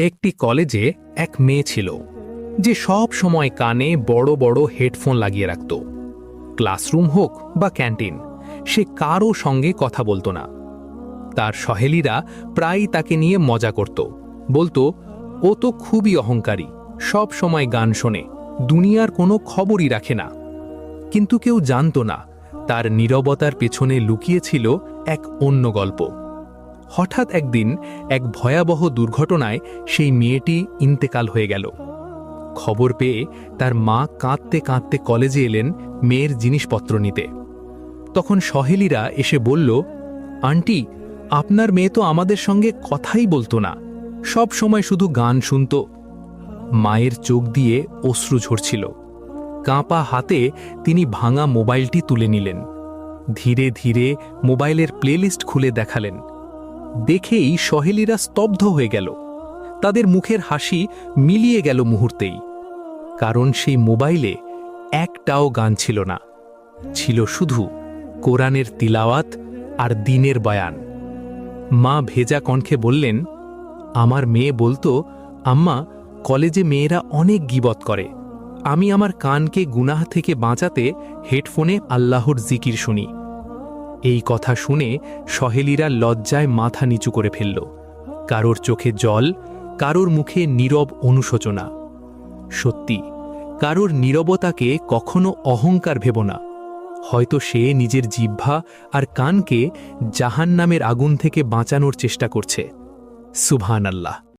একটি কলেজে এক মেয়ে ছিল যে সব সময় কানে বড় বড় হেডফোন লাগিয়ে রাখত। ক্লাসরুম হোক বা ক্যান্টিন, সে কারও সঙ্গে কথা বলতো না। তার সহেলীরা প্রায়ই তাকে নিয়ে মজা করত, বলতো ও তো খুবই অহংকারী, সব সময় গান শোনে, দুনিয়ার কোনো খবরই রাখে না। কিন্তু কেউ জানত না তার নীরবতার পেছনে লুকিয়েছিল এক অন্য গল্প। হঠাৎ একদিন এক ভয়াবহ দুর্ঘটনায় সেই মেয়েটি ইন্তেকাল হয়ে গেল। খবর পেয়ে তার মা কাঁদতে কাঁদতে কলেজে এলেন মেয়ের জিনিসপত্র নিতে। তখন সহেলীরা এসে বলল, আন্টি, আপনার মেয়ে তো আমাদের সঙ্গে কথাই বলতো না, সব সময় শুধু গান শুনত। মায়ের চোখ দিয়ে অশ্রু ঝরছিল। কাঁপা হাতে তিনি ভাঙা মোবাইলটি তুলে নিলেন। ধীরে ধীরে মোবাইলের প্লেলিস্ট খুলে দেখালেন। দেখেই সহেলীরা স্তব্ধ হয়ে গেল। তাদের মুখের হাসি মিলিয়ে গেল মুহূর্তেই। কারণ সেই মোবাইলে একটাও গান ছিল না, ছিল শুধু কোরআনের তিলাওয়াত আর দ্বীনের বয়ান। মা ভেজা কণ্ঠে বললেন, আমার মেয়ে বলতো, আম্মা, কলেজে মেয়েরা অনেক গীবত করে, আমি আমার কানকে গুনাহ থেকে বাঁচাতে হেডফোনে আল্লাহর জিকির শুনি। এই কথা শুনে সহেলীরা লজ্জায় মাথা নিচু করে ফেলল। কারোর চোখে জল, কারোর মুখে নীরব অনুশোচনা। সত্যি, কারোর নীরবতাকে কখনো অহংকার ভেব না। হয়তো সে নিজের জিহ্বা আর কানকে জাহান্নামের আগুন থেকে বাঁচানোর চেষ্টা করছে। সুবহানাল্লাহ।